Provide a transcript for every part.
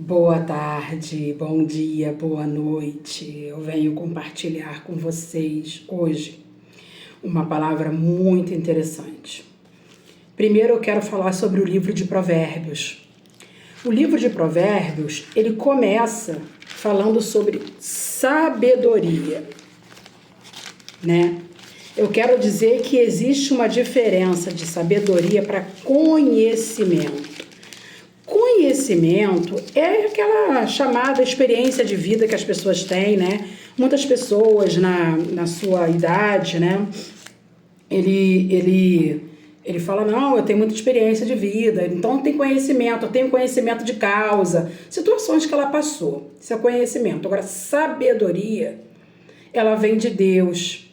Boa tarde, bom dia, boa noite. Eu venho compartilhar com vocês hoje uma palavra muito interessante. Primeiro eu quero falar sobre o livro de Provérbios. O livro de Provérbios, ele começa falando sobre sabedoria, né? Eu quero dizer que existe uma diferença de sabedoria para conhecimento. Conhecimento é aquela chamada experiência de vida que as pessoas têm, né? Muitas pessoas na sua idade, né? Ele fala, não, eu tenho muita experiência de vida, então tem conhecimento, eu tenho conhecimento de causa, situações que ela passou, isso é conhecimento. Agora, sabedoria, ela vem de Deus,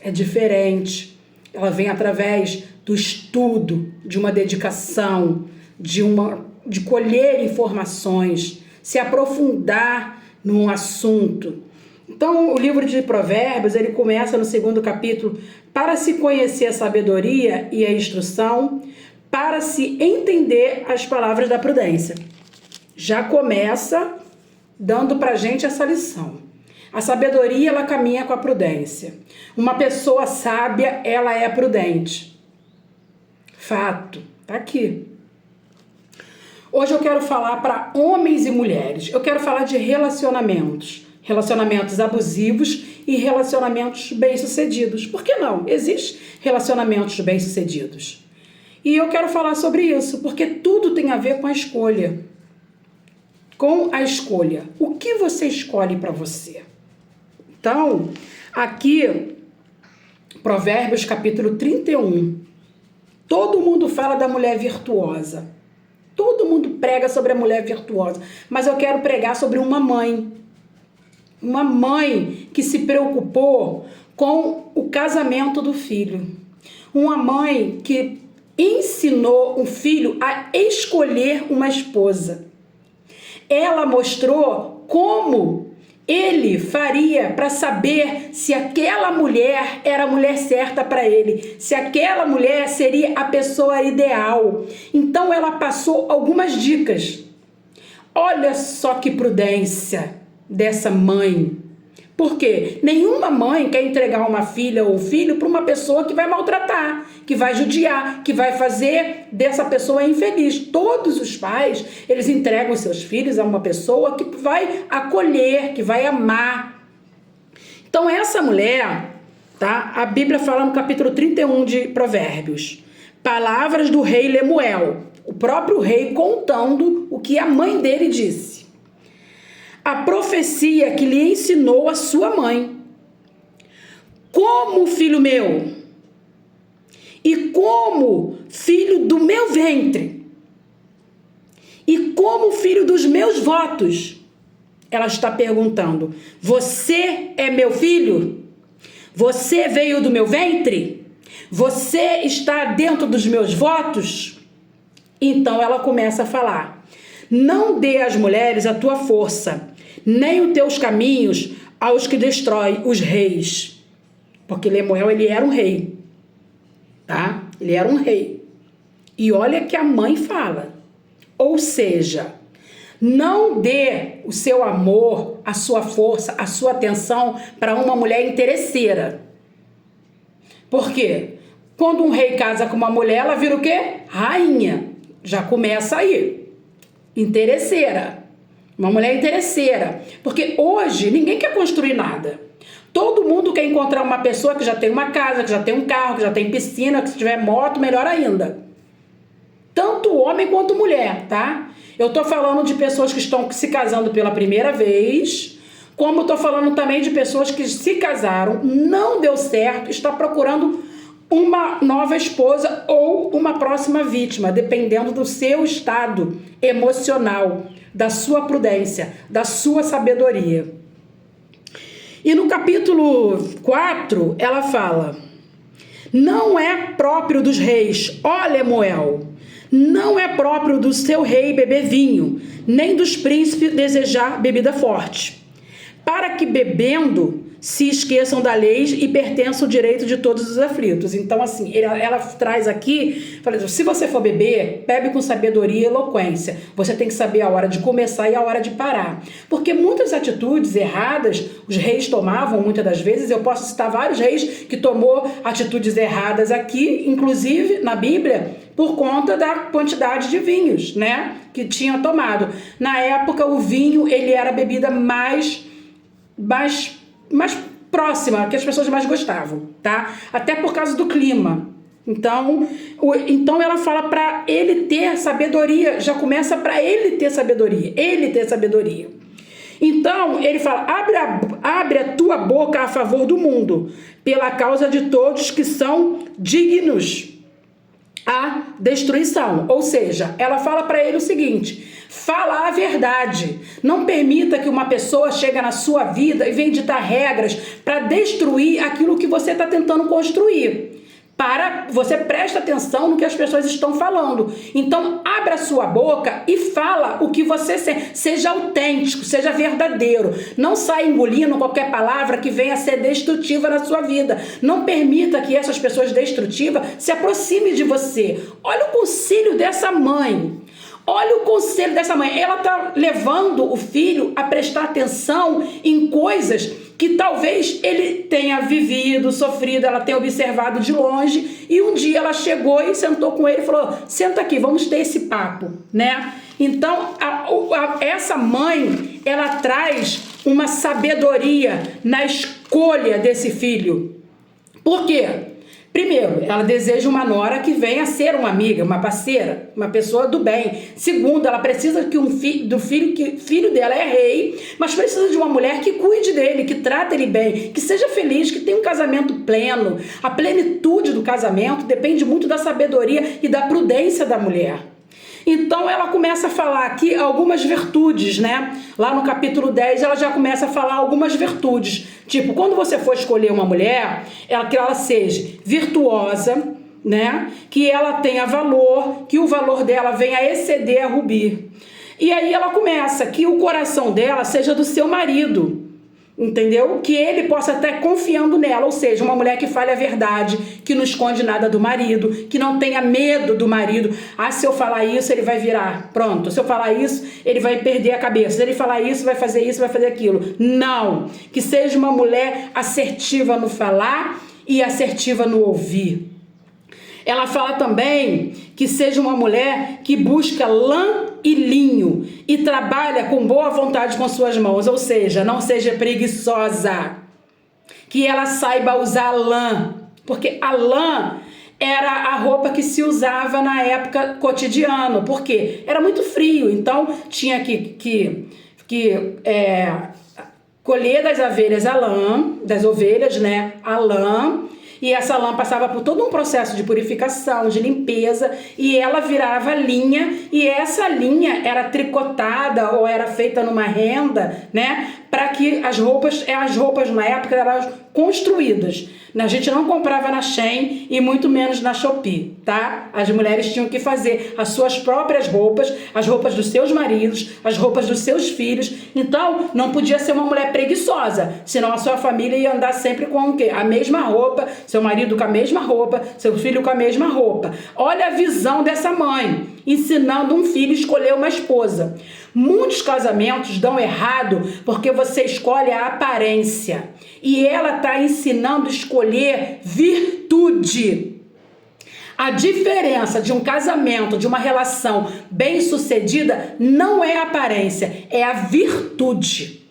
é diferente, ela vem através do estudo, de uma dedicação, de colher informações, se aprofundar num assunto. Então, o livro de Provérbios, ele começa no 2º capítulo, para se conhecer a sabedoria e a instrução, para se entender as palavras da prudência. Já começa dando pra gente essa lição. A sabedoria, ela caminha com a prudência. Uma pessoa sábia, ela é prudente. Fato, tá aqui. Hoje eu quero falar para homens e mulheres. Eu quero falar de relacionamentos. Relacionamentos abusivos e relacionamentos bem-sucedidos. Por que não? Existem relacionamentos bem-sucedidos. E eu quero falar sobre isso, porque tudo tem a ver com a escolha. Com a escolha. O que você escolhe para você? Então, aqui, Provérbios capítulo 31. Todo mundo fala da mulher virtuosa. Todo mundo prega sobre a mulher virtuosa. Mas eu quero pregar sobre uma mãe. Uma mãe que se preocupou com o casamento do filho. Uma mãe que ensinou o filho a escolher uma esposa. Ela mostrou como ele faria para saber se aquela mulher era a mulher certa para ele, se aquela mulher seria a pessoa ideal. Então ela passou algumas dicas. Olha só que prudência dessa mãe. Por quê? Nenhuma mãe quer entregar uma filha ou filho para uma pessoa que vai maltratar, que vai judiar, que vai fazer dessa pessoa infeliz. Todos os pais, eles entregam seus filhos a uma pessoa que vai acolher, que vai amar. Então essa mulher, tá? A Bíblia fala no capítulo 31 de Provérbios, palavras do rei Lemuel, o próprio rei contando o que a mãe dele disse. A profecia que lhe ensinou a sua mãe. Como filho meu, e como filho do meu ventre, e como filho dos meus votos, ela está perguntando, você é meu filho? Você veio do meu ventre? Você está dentro dos meus votos? Então ela começa a falar, não dê às mulheres a tua força, nem os teus caminhos aos que destrói os reis. Porque Lemuel, ele era um rei, tá? Ele era um rei. E olha que a mãe fala. Ou seja, não dê o seu amor, a sua força, a sua atenção para uma mulher interesseira. Por quê? Quando um rei casa com uma mulher, ela vira o quê? Rainha. Já começa aí. Interesseira. Uma mulher interesseira. Porque hoje ninguém quer construir nada. Todo mundo quer encontrar uma pessoa que já tem uma casa, que já tem um carro, que já tem piscina, que se tiver moto, melhor ainda. Tanto homem quanto mulher, tá? Eu tô falando de pessoas que estão se casando pela primeira vez, como eu tô falando também de pessoas que se casaram, não deu certo, está procurando uma nova esposa ou uma próxima vítima, dependendo do seu estado emocional, da sua prudência, da sua sabedoria. E no capítulo 4, ela fala, não é próprio dos reis, ó Lemuel, não é próprio do seu rei beber vinho, nem dos príncipes desejar bebida forte, para que bebendo se esqueçam da lei e pertençam ao direito de todos os aflitos. Então, assim, ela traz aqui, fala, se você for beber, bebe com sabedoria e eloquência. Você tem que saber a hora de começar e a hora de parar. Porque muitas atitudes erradas os reis tomavam, muitas das vezes, eu posso citar vários reis que tomou atitudes erradas aqui, inclusive na Bíblia, por conta da quantidade de vinhos, né, que tinha tomado. Na época, o vinho, ele era a bebida mais próxima, que as pessoas mais gostavam, tá? Até por causa do clima. Então ela fala para ele ter sabedoria, já começa para ele ter sabedoria. Então, ele fala, abre a tua boca a favor do mundo, pela causa de todos que são dignos à destruição. Ou seja, ela fala para ele o seguinte, fala a verdade. Não permita que uma pessoa chegue na sua vida e venha ditar regras para destruir aquilo que você está tentando construir. Você presta atenção no que as pessoas estão falando. Então, abra a sua boca e fala o que você sente. Seja autêntico, seja verdadeiro. Não saia engolindo qualquer palavra que venha a ser destrutiva na sua vida. Não permita que essas pessoas destrutivas se aproximem de você. Olha o conselho dessa mãe. Olha o conselho dessa mãe. Ela está levando o filho a prestar atenção em coisas que talvez ele tenha vivido, sofrido, ela tenha observado de longe, e um dia ela chegou e sentou com ele e falou, senta aqui, vamos ter esse papo, né? Então, essa mãe, ela traz uma sabedoria na escolha desse filho. Por quê? Primeiro, ela deseja uma nora que venha a ser uma amiga, uma parceira, uma pessoa do bem. Segundo, ela precisa que filho dela é rei, mas precisa de uma mulher que cuide dele, que trate ele bem, que seja feliz, que tenha um casamento pleno. A plenitude do casamento depende muito da sabedoria e da prudência da mulher. Então ela começa a falar aqui algumas virtudes, né? Lá no capítulo 10 ela já começa a falar algumas virtudes. Tipo, quando você for escolher uma mulher, que ela seja virtuosa, né? Que ela tenha valor, que o valor dela venha a exceder a rubi. E aí ela começa, que o coração dela seja do seu marido. Entendeu? Que ele possa estar confiando nela, ou seja, uma mulher que fale a verdade, que não esconde nada do marido, que não tenha medo do marido. Ah, se eu falar isso, ele vai virar. Pronto, se eu falar isso, ele vai perder a cabeça. Se ele falar isso, vai fazer aquilo. Não, que seja uma mulher assertiva no falar e assertiva no ouvir. Ela fala também que seja uma mulher que busca lã e linho e trabalha com boa vontade com suas mãos, ou seja, não seja preguiçosa, que ela saiba usar lã, porque a lã era a roupa que se usava na época cotidiana, porque era muito frio, então tinha que colher das ovelhas a lã, das ovelhas, né, a lã. E essa lã passava por todo um processo de purificação, de limpeza, e ela virava linha, e essa linha era tricotada ou era feita numa renda, né? Para que as roupas na época eram construídas. A gente não comprava na Shein e muito menos na Shopee, tá? As mulheres tinham que fazer as suas próprias roupas, as roupas dos seus maridos, as roupas dos seus filhos. Então, não podia ser uma mulher preguiçosa, senão a sua família ia andar sempre com o quê? A mesma roupa, seu marido com a mesma roupa, seu filho com a mesma roupa. Olha a visão dessa mãe, ensinando um filho a escolher uma esposa. Muitos casamentos dão errado porque você escolhe a aparência. E ela está ensinando a escolher virtude. A diferença de um casamento, de uma relação bem-sucedida, não é a aparência, é a virtude.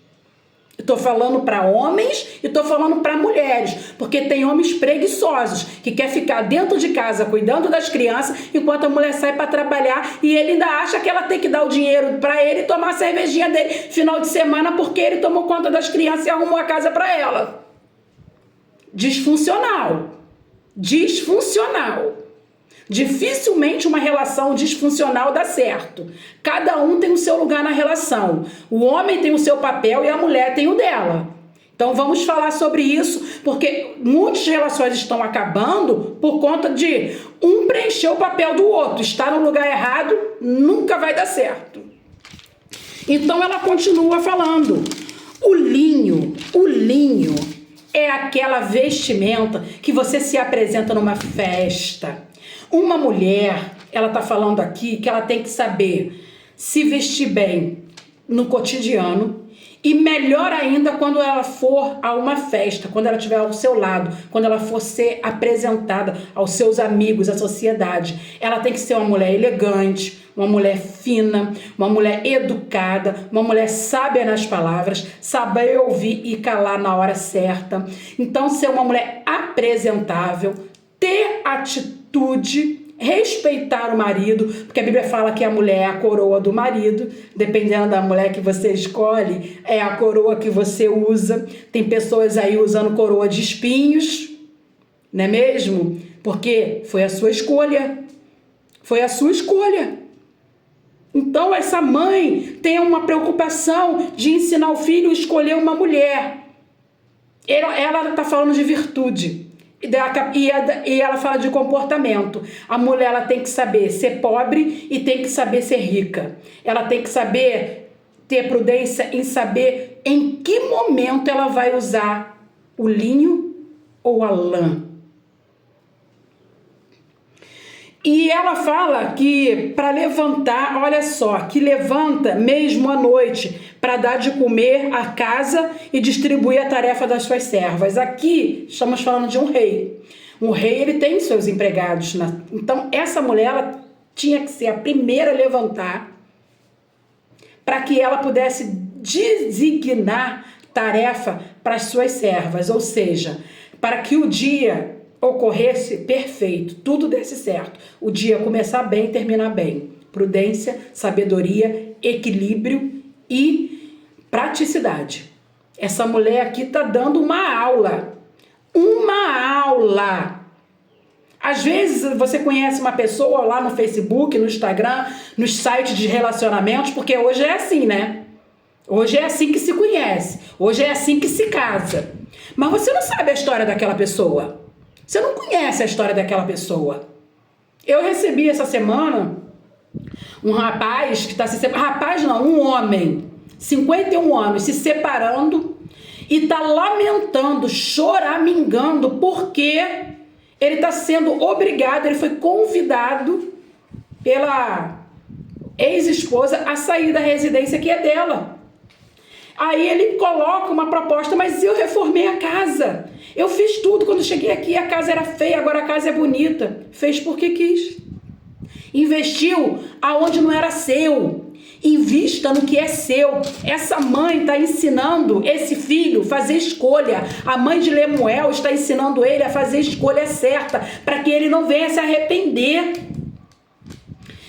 Estou falando para homens e estou falando para mulheres, porque tem homens preguiçosos que quer ficar dentro de casa cuidando das crianças enquanto a mulher sai para trabalhar e ele ainda acha que ela tem que dar o dinheiro para ele tomar a cervejinha dele final de semana porque ele tomou conta das crianças e arrumou a casa para ela. Disfuncional. Dificilmente uma relação disfuncional dá certo. Cada um tem o seu lugar na relação. O homem tem o seu papel e a mulher tem o dela. Então vamos falar sobre isso, porque muitas relações estão acabando por conta de um preencher o papel do outro. Estar no lugar errado nunca vai dar certo. Então ela continua falando. O linho é aquela vestimenta que você se apresenta numa festa. Uma mulher, ela está falando aqui que ela tem que saber se vestir bem no cotidiano e melhor ainda quando ela for a uma festa, quando ela estiver ao seu lado, quando ela for ser apresentada aos seus amigos, à sociedade. Ela tem que ser uma mulher elegante, uma mulher fina, uma mulher educada, uma mulher sábia nas palavras, saber ouvir e calar na hora certa. Então, ser uma mulher apresentável, ter atitude, respeitar o marido, porque a Bíblia fala que a mulher é a coroa do marido, dependendo da mulher que você escolhe, é a coroa que você usa. Tem pessoas aí usando coroa de espinhos, não é mesmo? Porque foi a sua escolha. Foi a sua escolha. Então essa mãe tem uma preocupação de ensinar o filho a escolher uma mulher. Ela está falando de virtude. E ela fala de comportamento. A mulher, ela tem que saber ser pobre e tem que saber ser rica. Ela tem que saber ter prudência em saber em que momento ela vai usar o linho ou a lã. E ela fala que para levantar, olha só, que levanta mesmo à noite para dar de comer à casa e distribuir a tarefa das suas servas. Aqui estamos falando de um rei. Um rei, ele tem seus empregados. Então essa mulher, ela tinha que ser a primeira a levantar para que ela pudesse designar tarefa para as suas servas. Ou seja, para que o dia ocorresse perfeito, tudo desse certo. O dia começar bem e terminar bem. Prudência, sabedoria, equilíbrio e praticidade. Essa mulher aqui está dando uma aula. Uma aula. Às vezes você conhece uma pessoa lá no Facebook, no Instagram, nos sites de relacionamentos, porque hoje é assim, né? Hoje é assim que se conhece. Hoje é assim que se casa. Mas você não sabe a história daquela pessoa. Você não conhece a história daquela pessoa. Eu recebi essa semana um rapaz que está se separando. Rapaz não, um homem, 51 anos, se separando e está lamentando, choramingando, porque ele está sendo obrigado, ele foi convidado pela ex-esposa a sair da residência que é dela. Aí ele coloca uma proposta, mas eu reformei a casa. Eu fiz tudo, quando cheguei aqui a casa era feia, agora a casa é bonita. Fez porque quis. Investiu aonde não era seu. Invista no que é seu. Essa mãe está ensinando esse filho a fazer escolha. A mãe de Lemuel está ensinando ele a fazer a escolha certa, para que ele não venha se arrepender.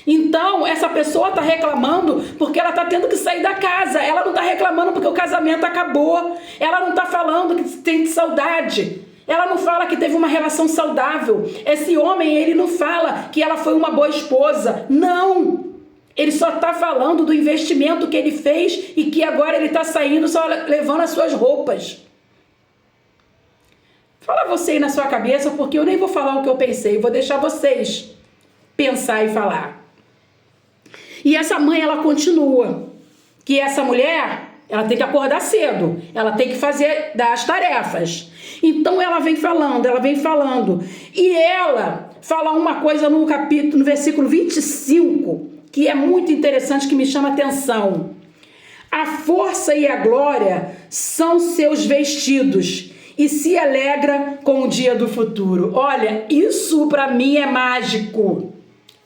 Então, essa pessoa está reclamando porque ela está tendo que sair da casa. Ela não está reclamando porque o casamento acabou. Ela não está falando que tem saudade. Ela não fala que teve uma relação saudável. Esse homem, ele não fala que ela foi uma boa esposa. Não! Ele só está falando do investimento que ele fez e que agora ele está saindo só levando as suas roupas. Fala você aí na sua cabeça, porque eu nem vou falar o que eu pensei. Vou deixar vocês pensar e falar. E essa mãe, ela continua, que essa mulher, ela tem que acordar cedo, ela tem que dar as tarefas. Então ela vem falando, e ela fala uma coisa no capítulo, no versículo 25, que é muito interessante, que me chama a atenção. A força e a glória são seus vestidos, e se alegra com o dia do futuro. Olha, isso para mim é mágico.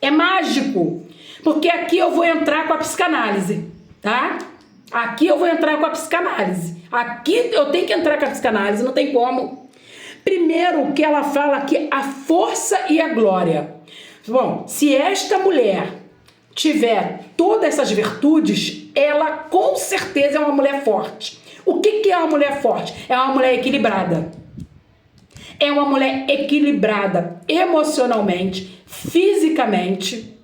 É mágico. Porque aqui eu vou entrar com a psicanálise, tá? Aqui eu vou entrar com a psicanálise. Aqui eu tenho que entrar com a psicanálise, não tem como. Primeiro que ela fala que a força e a glória. Bom, se esta mulher tiver todas essas virtudes, ela com certeza é uma mulher forte. O que é uma mulher forte? É uma mulher equilibrada. É uma mulher equilibrada emocionalmente, fisicamente,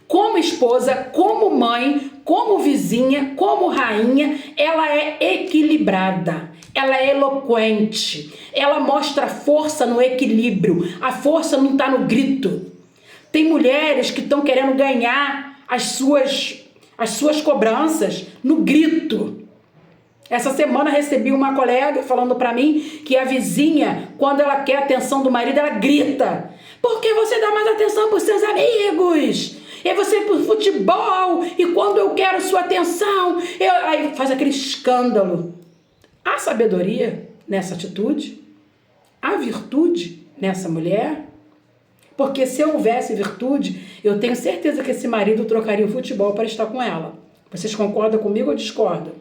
como esposa, como mãe, como vizinha, como rainha. Ela é equilibrada, ela é eloquente, ela mostra força no equilíbrio. A força não está no grito. Tem mulheres que estão querendo ganhar as suas cobranças no grito. Essa semana recebi uma colega falando pra mim que a vizinha, quando ela quer a atenção do marido, ela grita. Por que você dá mais atenção pros seus amigos? E você pro futebol? E quando eu quero sua atenção? Aí faz aquele escândalo. Há sabedoria nessa atitude? Há virtude nessa mulher? Porque se houvesse virtude, eu tenho certeza que esse marido trocaria o futebol para estar com ela. Vocês concordam comigo ou discordam?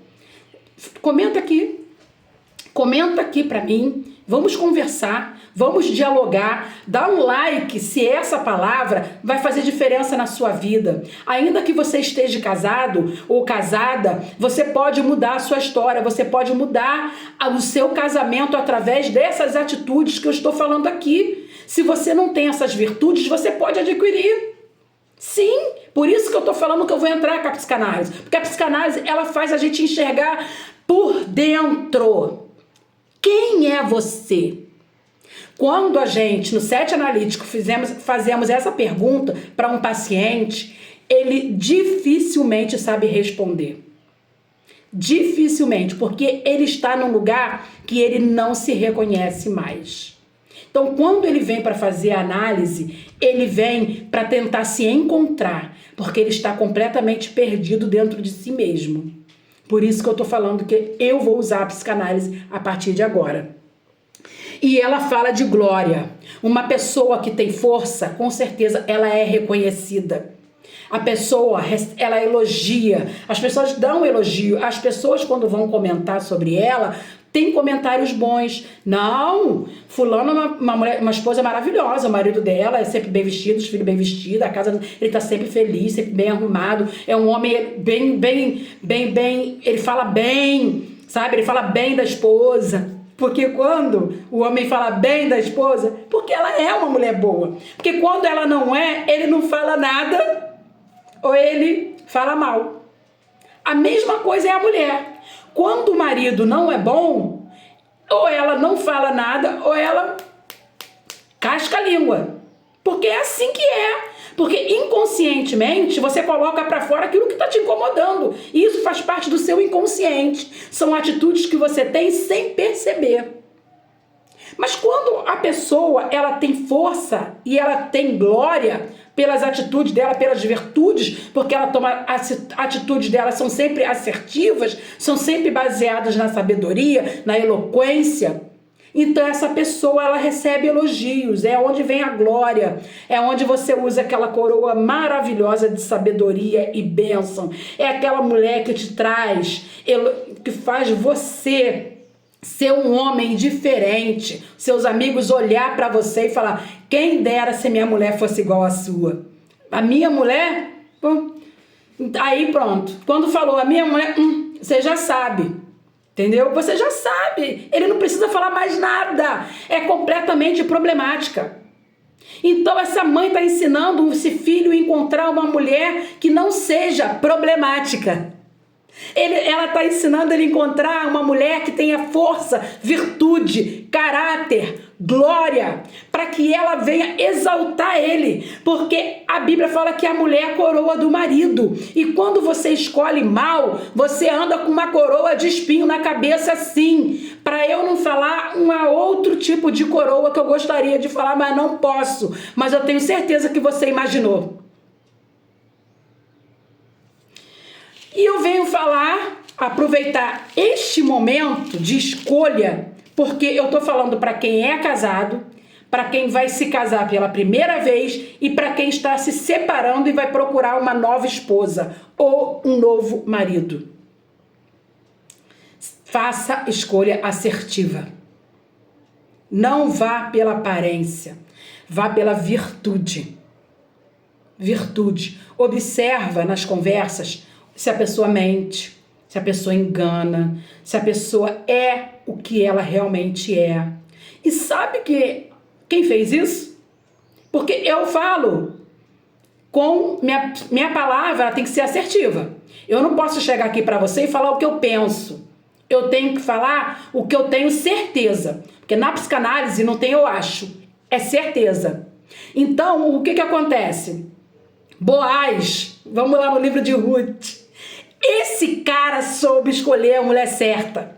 Comenta aqui para mim, vamos conversar, vamos dialogar, dá um like se essa palavra vai fazer diferença na sua vida. Ainda que você esteja casado ou casada, você pode mudar a sua história, você pode mudar o seu casamento através dessas atitudes que eu estou falando aqui. Se você não tem essas virtudes, você pode adquirir. Sim, por isso que eu tô falando que eu vou entrar com a psicanálise. Porque a psicanálise, ela faz a gente enxergar por dentro. Quem é você? Quando a gente, no set analítico, fazemos essa pergunta para um paciente, ele dificilmente sabe responder. Dificilmente, porque ele está num lugar que ele não se reconhece mais. Então, quando ele vem para fazer a análise, ele vem para tentar se encontrar, porque ele está completamente perdido dentro de si mesmo. Por isso que eu estou falando que eu vou usar a psicanálise a partir de agora. E ela fala de glória. Uma pessoa que tem força, com certeza, ela é reconhecida. A pessoa, ela elogia. As pessoas dão elogio. As pessoas, quando vão comentar sobre ela, tem comentários bons. Não, fulano é uma esposa maravilhosa, o marido dela é sempre bem vestido, os filhos bem vestidos, a casa, ele tá sempre feliz, sempre bem arrumado, é um homem bem, ele fala bem, sabe? Ele fala bem da esposa. Porque quando o homem fala bem da esposa, porque ela é uma mulher boa. Porque quando ela não é, ele não fala nada ou ele fala mal. A mesma coisa é a mulher. Quando o marido não é bom, ou ela não fala nada, ou ela casca a língua. Porque é assim que é. Porque inconscientemente você coloca para fora aquilo que está te incomodando. E isso faz parte do seu inconsciente. São atitudes que você tem sem perceber. Mas quando a pessoa ela tem força e ela tem glória pelas atitudes dela, pelas virtudes, porque ela toma as atitudes dela são sempre assertivas, são sempre baseadas na sabedoria, na eloquência. Então essa pessoa ela recebe elogios, é onde vem a glória, é onde você usa aquela coroa maravilhosa de sabedoria e bênção. É aquela mulher que te traz, que faz você ser um homem diferente, seus amigos olhar para você e falar, quem dera se minha mulher fosse igual à sua. A minha mulher, aí pronto, quando falou a minha mulher, você já sabe, entendeu? Você já sabe, ele não precisa falar mais nada, é completamente problemática. Então essa mãe está ensinando esse filho a encontrar uma mulher que não seja problemática. Ela está ensinando ele a encontrar uma mulher que tenha força, virtude, caráter, glória, para que ela venha exaltar ele, porque a Bíblia fala que a mulher é a coroa do marido, e quando você escolhe mal, você anda com uma coroa de espinho na cabeça sim, para eu não falar um outro tipo de coroa que eu gostaria de falar, mas não posso, mas eu tenho certeza que você imaginou. E eu venho aproveitar este momento de escolha, porque eu tô falando para quem é casado, para quem vai se casar pela primeira vez e para quem está se separando e vai procurar uma nova esposa ou um novo marido. Faça escolha assertiva. Não vá pela aparência, vá pela virtude. Virtude. Observa nas conversas se a pessoa mente, se a pessoa engana, se a pessoa é o que ela realmente é. E sabe quem fez isso? Porque eu falo com minha palavra, ela tem que ser assertiva. Eu não posso chegar aqui para você e falar o que eu penso. Eu tenho que falar o que eu tenho certeza. Porque na psicanálise não tem eu acho, é certeza. Então, o que acontece? Boaz, vamos lá no livro de Ruth. Esse cara soube escolher a mulher certa.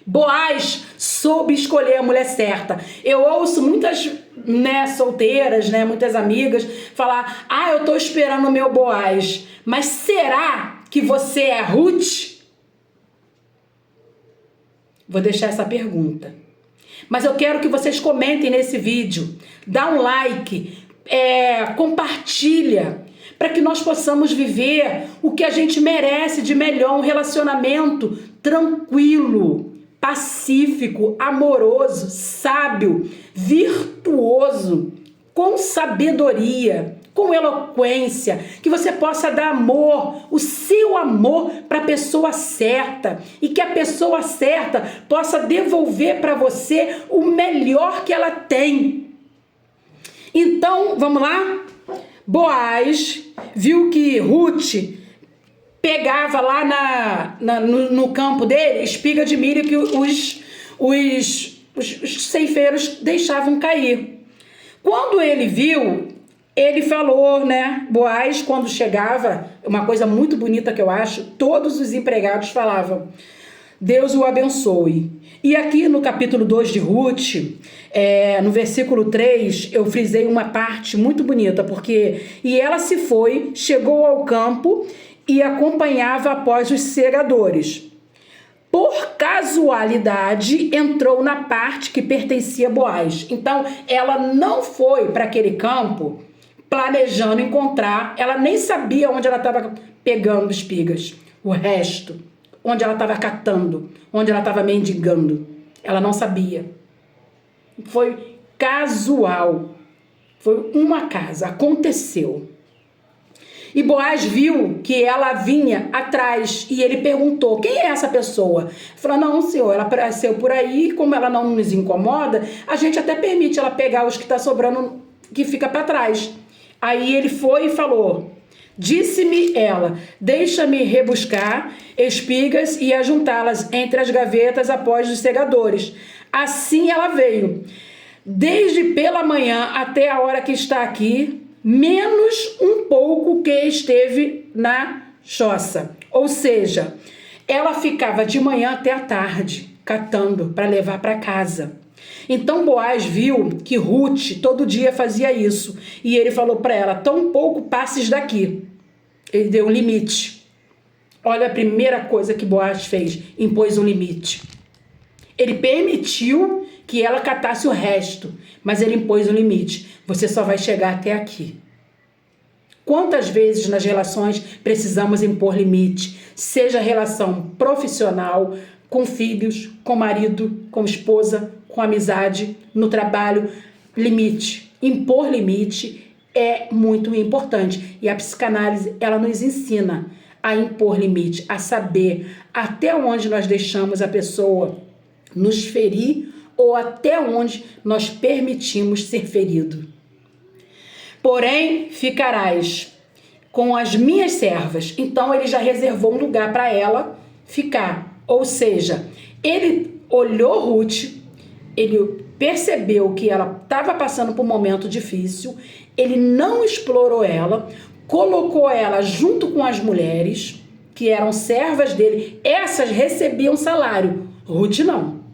Boaz soube escolher a mulher certa. Eu ouço muitas, solteiras, muitas amigas falar: eu tô esperando o meu Boaz. Mas será que você é Ruth? Vou deixar essa pergunta. Mas eu quero que vocês comentem nesse vídeo, dá um like, compartilha, para que nós possamos viver o que a gente merece de melhor, um relacionamento tranquilo, pacífico, amoroso, sábio, virtuoso, com sabedoria, com eloquência, que você possa dar amor, o seu amor para a pessoa certa e que a pessoa certa possa devolver para você o melhor que ela tem. Então, vamos lá? Boaz viu que Ruth pegava lá no campo dele espiga de milho que os ceifeiros deixavam cair. Quando ele viu, ele falou, Boaz, quando chegava, uma coisa muito bonita que eu acho, todos os empregados falavam: Deus o abençoe. E aqui no capítulo 2 de Ruth, no versículo 3, eu frisei uma parte muito bonita, porque e ela se foi, chegou ao campo e acompanhava após os segadores. Por casualidade, entrou na parte que pertencia a Boaz. Então, ela não foi para aquele campo planejando encontrar, ela nem sabia onde ela estava pegando espigas, o resto, onde ela estava catando, onde ela estava mendigando. Ela não sabia. Foi casual. Foi uma casa, aconteceu. E Boaz viu que ela vinha atrás e ele perguntou: quem é essa pessoa? Falou: não, senhor, ela apareceu por aí, como ela não nos incomoda, a gente até permite ela pegar os que está sobrando, que fica para trás. Aí ele foi e falou: disse-me ela, deixa-me rebuscar espigas e ajuntá-las entre as gavetas após os segadores. Assim ela veio, desde pela manhã até a hora que está aqui, menos um pouco que esteve na choça. Ou seja, ela ficava de manhã até a tarde, catando para levar para casa. Então Boaz viu que Ruth todo dia fazia isso. E ele falou para ela: tão pouco passes daqui. Ele deu um limite. Olha a primeira coisa que Boaz fez: impôs um limite. Ele permitiu que ela catasse o resto, mas ele impôs um limite. Você só vai chegar até aqui. Quantas vezes nas relações precisamos impor limite? Seja relação profissional, com filhos, com marido, com esposa, com amizade, no trabalho. Limite. Impor limite é muito importante. E a psicanálise, ela nos ensina a impor limite, a saber até onde nós deixamos a pessoa nos ferir ou até onde nós permitimos ser ferido. Porém, ficarás com as minhas servas. Então, ele já reservou um lugar para ela ficar. Ou seja, ele olhou Ruth, ele percebeu que ela estava passando por um momento difícil, ele não explorou ela, colocou ela junto com as mulheres, que eram servas dele. Essas recebiam salário, Ruth não.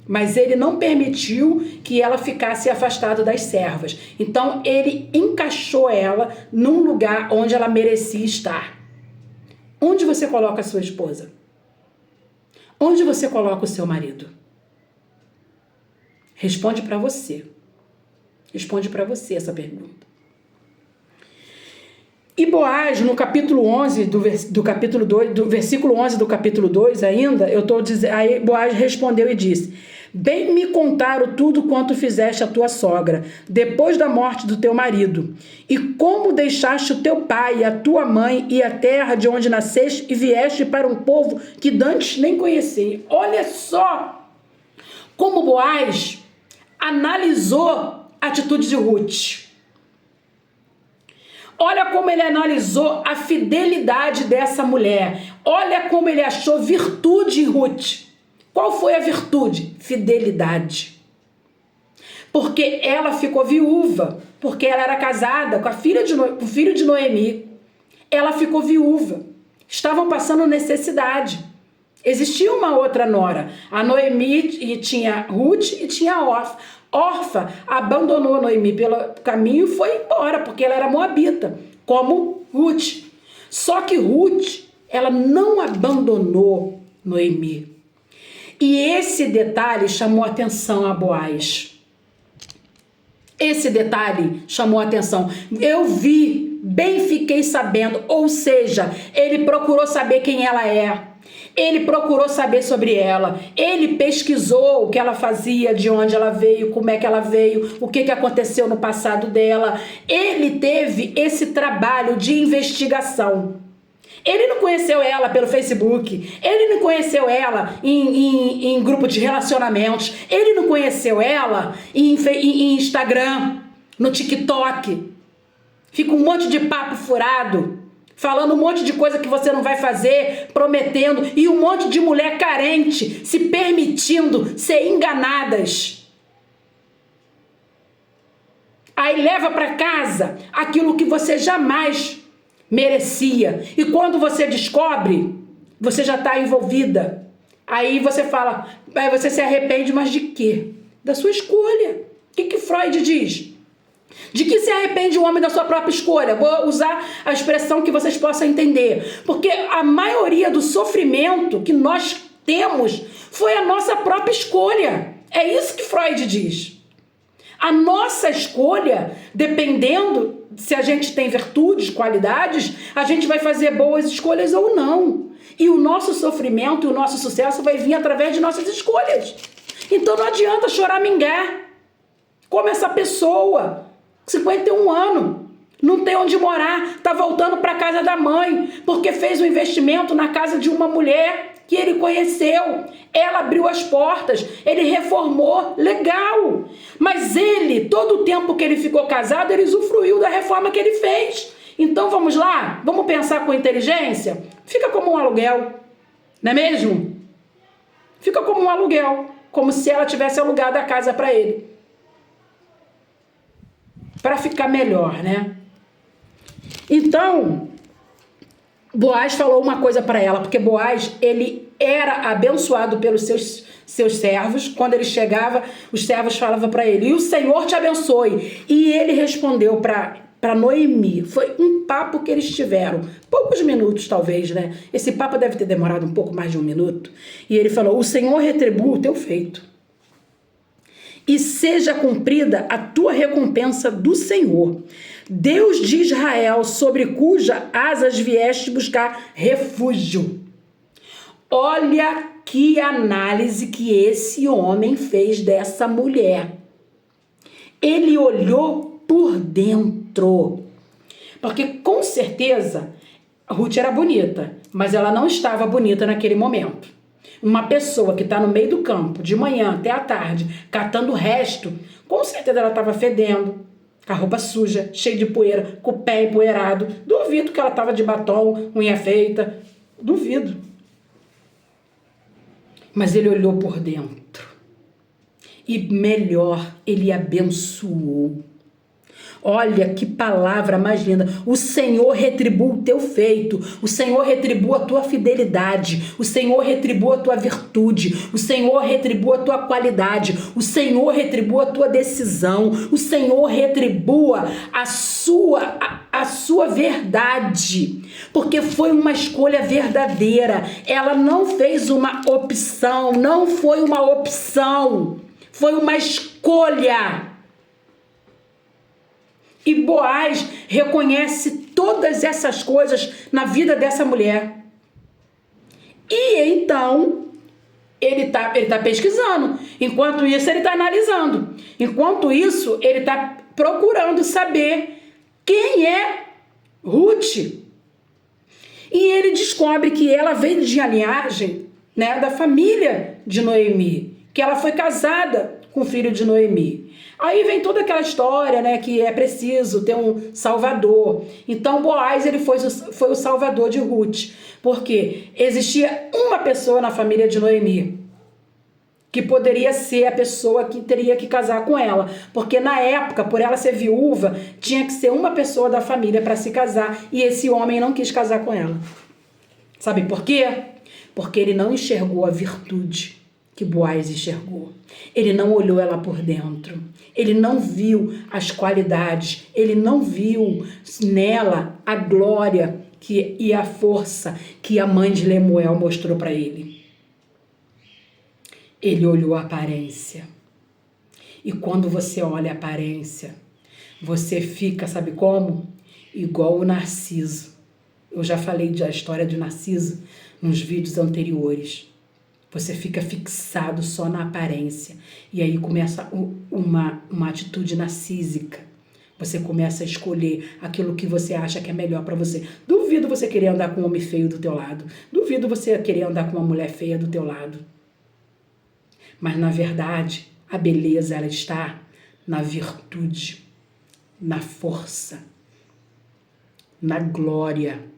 Mas ele não permitiu que ela ficasse afastada das servas. Então, ele encaixou ela num lugar onde ela merecia estar. Onde você coloca a sua esposa? Onde você coloca o seu marido? Responde para você. Responde para você essa pergunta. E Boaz, no capítulo 11 do capítulo 2, do versículo 11 do capítulo 2 ainda, aí Boaz respondeu e disse: bem me contaram tudo quanto fizeste a tua sogra, depois da morte do teu marido, e como deixaste o teu pai, a tua mãe e a terra de onde nasceste e vieste para um povo que dantes nem conhecia. Olha só como Boaz analisou a atitude de Ruth. Olha como ele analisou a fidelidade dessa mulher. Olha como ele achou virtude em Ruth. Qual foi a virtude? Fidelidade. Porque ela ficou viúva, porque ela era casada com o filho de Noemi. Ela ficou viúva. estavam passando necessidade. Existia uma outra nora. A Noemi e tinha Ruth e tinha Orfa. Orfa abandonou a Noemi pelo caminho e foi embora, porque ela era moabita, como Ruth. Só que Ruth, ela não abandonou Noemi. E esse detalhe chamou atenção a Boaz. Esse detalhe chamou atenção. Eu vi, bem fiquei sabendo, ou seja, ele procurou saber quem ela é. Ele procurou saber sobre ela, ele pesquisou o que ela fazia, de onde ela veio, como é que ela veio, o que aconteceu no passado dela. Ele teve esse trabalho de investigação. Ele não conheceu ela pelo Facebook, ele não conheceu ela em grupo de relacionamentos, ele não conheceu ela em Instagram, no TikTok. Fica um monte de papo furado, falando um monte de coisa que você não vai fazer, prometendo, e um monte de mulher carente se permitindo ser enganadas. Aí leva para casa aquilo que você jamais merecia. E quando você descobre, você já está envolvida. Aí você fala, aí você se arrepende, mas de quê? Da sua escolha. O que Freud diz? De que se arrepende o homem da sua própria escolha? Vou usar a expressão que vocês possam entender. Porque a maioria do sofrimento que nós temos foi a nossa própria escolha. É isso que Freud diz. A nossa escolha, dependendo se a gente tem virtudes, qualidades, a gente vai fazer boas escolhas ou não. E o nosso sofrimento e o nosso sucesso vai vir através de nossas escolhas. Então não adianta choramingar. Como essa pessoa, 51 anos, não tem onde morar, tá voltando para casa da mãe, porque fez um investimento na casa de uma mulher que ele conheceu. Ela abriu as portas, ele reformou, legal. Mas ele, todo o tempo que ele ficou casado, ele usufruiu da reforma que ele fez. Então vamos lá? Vamos pensar com inteligência? Fica como um aluguel, não é mesmo? Fica como um aluguel, como se ela tivesse alugado a casa para ele. Para ficar melhor, né? Então, Boaz falou uma coisa para ela, porque Boaz, ele era abençoado pelos seus servos. Quando ele chegava, os servos falavam para ele, e o Senhor te abençoe. E ele respondeu para Noemi. Foi um papo que eles tiveram, poucos minutos talvez, né? Esse papo deve ter demorado um pouco mais de um minuto. E ele falou, o Senhor retribua o teu feito, e seja cumprida a tua recompensa do Senhor, Deus de Israel, sobre cuja asas vieste buscar refúgio. Olha que análise que esse homem fez dessa mulher. Ele olhou por dentro. Porque com certeza Ruth era bonita, mas ela não estava bonita naquele momento. Uma pessoa que está no meio do campo, de manhã até à tarde, catando o resto, com certeza ela estava fedendo, com a roupa suja, cheia de poeira, com o pé empoeirado. Duvido que ela estava de batom, unha feita. Duvido. Mas ele olhou por dentro. E melhor, ele abençoou. Olha que palavra mais linda. O Senhor retribua o teu feito. O Senhor retribua a tua fidelidade. O Senhor retribua a tua virtude. O Senhor retribua a tua qualidade. O Senhor retribua a tua decisão. O Senhor retribua a sua verdade. Porque foi uma escolha verdadeira. Ela não fez uma opção. Não foi uma opção. Foi uma escolha. E Boaz reconhece todas essas coisas na vida dessa mulher. E então, ele tá pesquisando. Enquanto isso, ele está analisando. Enquanto isso, ele está procurando saber quem é Ruth. E ele descobre que ela veio de linhagem, né, da família de Noemi. Que ela foi casada com o filho de Noemi. Aí vem toda aquela história, né, que é preciso ter um salvador. Então Boaz, ele foi o salvador de Ruth, porque existia uma pessoa na família de Noemi que poderia ser a pessoa que teria que casar com ela, porque na época, por ela ser viúva, tinha que ser uma pessoa da família para se casar, e esse homem não quis casar com ela. Sabe por quê? Porque ele não enxergou a virtude que Boaz enxergou. Ele não olhou ela por dentro. Ele não viu as qualidades. Ele não viu nela a glória e a força que a mãe de Lemuel mostrou para ele. Ele olhou a aparência. E quando você olha a aparência, você fica, sabe como? Igual o Narciso. Eu já falei da história de Narciso nos vídeos anteriores. Você fica fixado só na aparência. E aí começa uma atitude narcísica. Você começa a escolher aquilo que você acha que é melhor para você. Duvido você querer andar com um homem feio do teu lado. Duvido você querer andar com uma mulher feia do teu lado. Mas, na verdade, a beleza ela está na virtude, na força, na glória,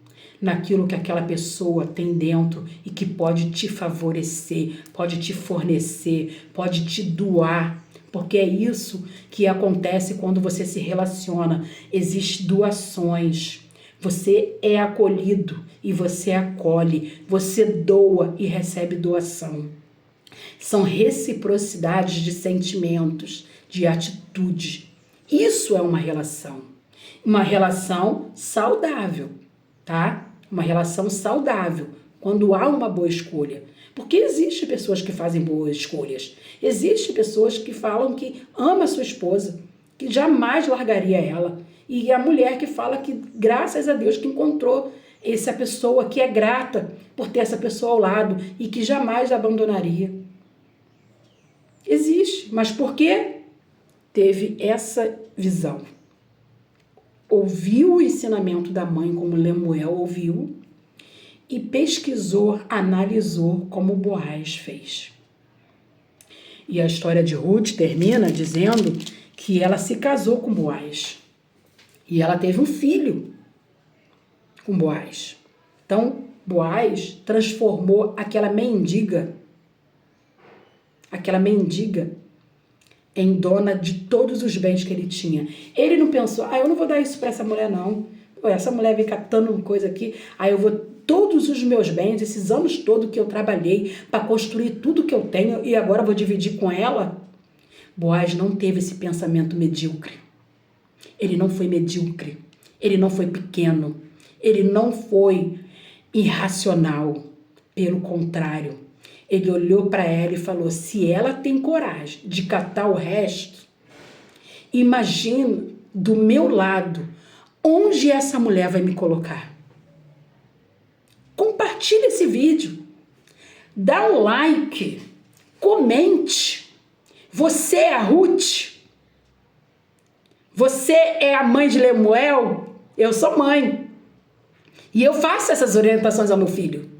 naquilo que aquela pessoa tem dentro e que pode te favorecer, pode te fornecer, pode te doar, porque é isso que acontece quando você se relaciona. Existem doações, você é acolhido e você acolhe, você doa e recebe doação. São reciprocidades de sentimentos, de atitude. Isso é uma relação saudável, tá? Uma relação saudável, quando há uma boa escolha. Porque existem pessoas que fazem boas escolhas. Existem pessoas que falam que ama a sua esposa, que jamais largaria ela. E a mulher que fala que, graças a Deus, que encontrou essa pessoa, que é grata por ter essa pessoa ao lado e que jamais a abandonaria. Existe, mas por quê? Teve essa visão. Ouviu o ensinamento da mãe, como Lemuel ouviu, e pesquisou, analisou como Boaz fez. E a história de Ruth termina dizendo que ela se casou com Boaz. E ela teve um filho com Boaz. Então, Boaz transformou aquela mendiga em dona de todos os bens que ele tinha. Ele não pensou, eu não vou dar isso para essa mulher não. Essa mulher vem catando coisa aqui, eu vou, todos os meus bens, esses anos todos que eu trabalhei para construir tudo que eu tenho e agora vou dividir com ela. Boaz não teve esse pensamento medíocre. Ele não foi medíocre. Ele não foi pequeno. Ele não foi irracional. Pelo contrário, ele olhou para ela e falou, se ela tem coragem de catar o resto, imagina do meu lado, onde essa mulher vai me colocar? Compartilhe esse vídeo, dá um like, comente. Você é a Ruth? Você é a mãe de Lemuel? Eu sou mãe. E eu faço essas orientações ao meu filho.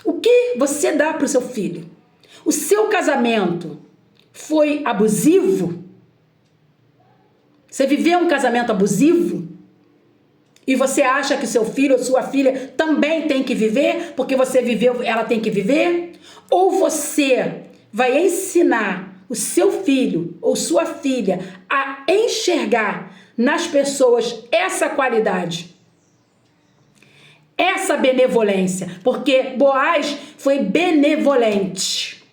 O que você dá para o seu filho? O seu casamento foi abusivo? Você viveu um casamento abusivo? E você acha que seu filho ou sua filha também tem que viver? Porque você viveu, ela tem que viver? Ou você vai ensinar o seu filho ou sua filha a enxergar nas pessoas essa qualidade? Essa benevolência, porque Boaz foi benevolente.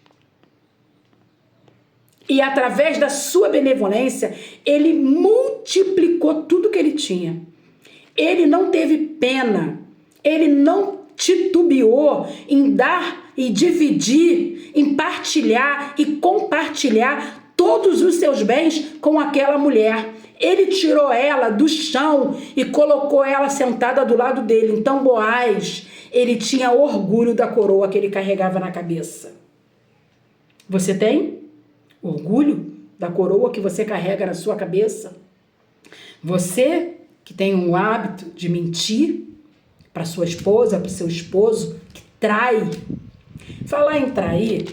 E através da sua benevolência, ele multiplicou tudo que ele tinha. Ele não teve pena, ele não titubeou em dar e dividir, em partilhar e compartilhar todos os seus bens com aquela mulher. Ele tirou ela do chão e colocou ela sentada do lado dele. Então Boaz, ele tinha orgulho da coroa que ele carregava na cabeça. Você tem orgulho da coroa que você carrega na sua cabeça? Você que tem um hábito de mentir para sua esposa, para o seu esposo, que trai. Falar em trair,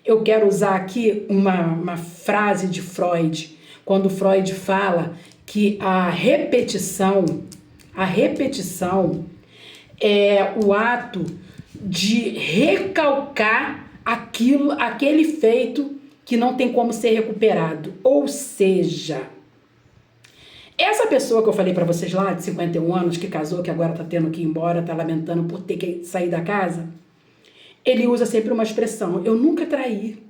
eu quero usar aqui uma frase de Freud, quando Freud fala que a repetição é o ato de recalcar aquele feito que não tem como ser recuperado. Ou seja, Essa pessoa que eu falei pra vocês lá, de 51 anos, que casou, que agora tá tendo que ir embora, tá lamentando por ter que sair da casa, ele usa sempre uma expressão: eu nunca traí,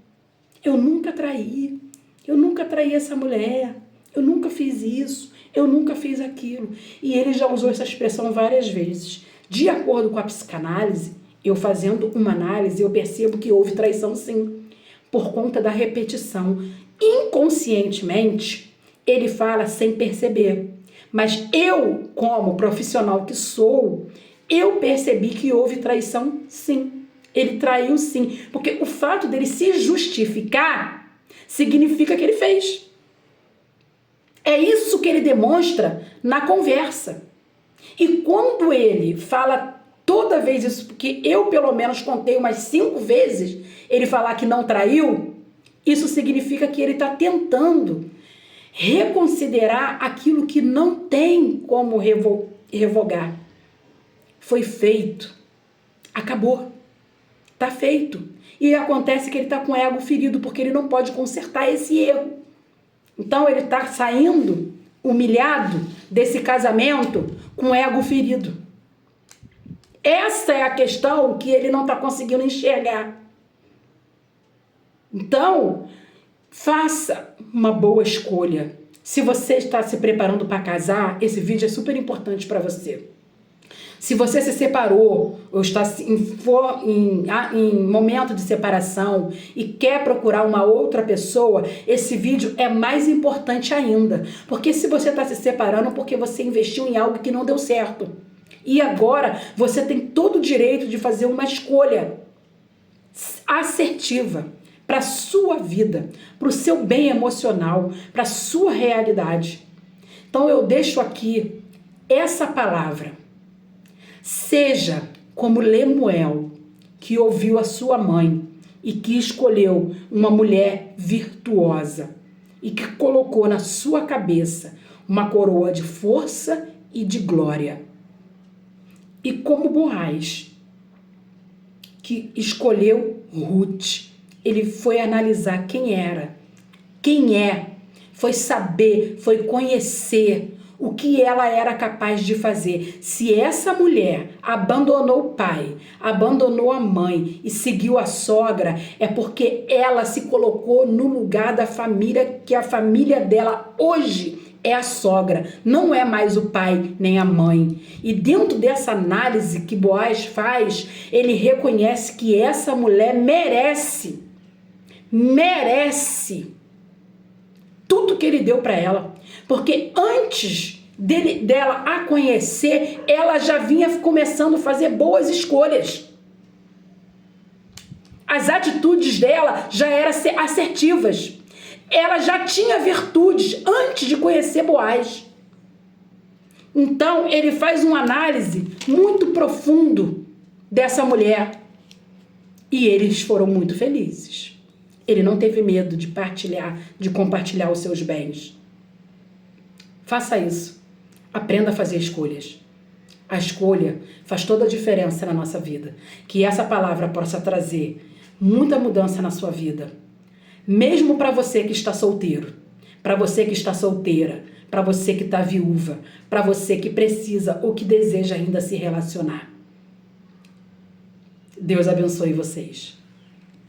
eu nunca traí, eu nunca traí essa mulher, eu nunca fiz isso, eu nunca fiz aquilo. E ele já usou essa expressão várias vezes. De acordo com a psicanálise, eu fazendo uma análise, eu percebo que houve traição sim, por conta da repetição. Inconscientemente, ele fala sem perceber. Mas eu, como profissional que sou, eu percebi que houve traição sim. Ele traiu sim. Porque o fato dele se justificar significa que ele fez. É isso que ele demonstra na conversa. E quando ele fala toda vez isso, porque eu pelo menos contei umas 5 vezes ele falar que não traiu, isso significa que ele está tentando reconsiderar aquilo que não tem como revogar. Foi feito. Acabou. Está feito. E acontece que ele está com o ego ferido porque ele não pode consertar esse erro. Então ele está saindo humilhado desse casamento com o ego ferido. Essa é a questão que ele não está conseguindo enxergar. Então, faça uma boa escolha. Se você está se preparando para casar, esse vídeo é super importante para você. Se você se separou ou está em momento de separação e quer procurar uma outra pessoa, esse vídeo é mais importante ainda. Porque se você está se separando porque você investiu em algo que não deu certo. E agora você tem todo o direito de fazer uma escolha assertiva para a sua vida, para o seu bem emocional, para a sua realidade. Então eu deixo aqui essa palavra. Seja como Lemuel, que ouviu a sua mãe e que escolheu uma mulher virtuosa e que colocou na sua cabeça uma coroa de força e de glória. E como Boaz, que escolheu Ruth, ele foi analisar quem era, quem é, foi saber, foi conhecer o que ela era capaz de fazer. Se essa mulher abandonou o pai, abandonou a mãe e seguiu a sogra, é porque ela se colocou no lugar da família, que a família dela hoje é a sogra, não é mais o pai nem a mãe. E dentro dessa análise que Boaz faz, ele reconhece que essa mulher merece tudo que ele deu para ela. Porque antes dela a conhecer, ela já vinha começando a fazer boas escolhas. As atitudes dela já eram assertivas. Ela já tinha virtudes antes de conhecer Boaz. Então, ele faz uma análise muito profundo dessa mulher. E eles foram muito felizes. Ele não teve medo de compartilhar os seus bens. Faça isso. Aprenda a fazer escolhas. A escolha faz toda a diferença na nossa vida. Que essa palavra possa trazer muita mudança na sua vida. Mesmo para você que está solteiro, para você que está solteira, para você que está viúva, para você que precisa ou que deseja ainda se relacionar. Deus abençoe vocês.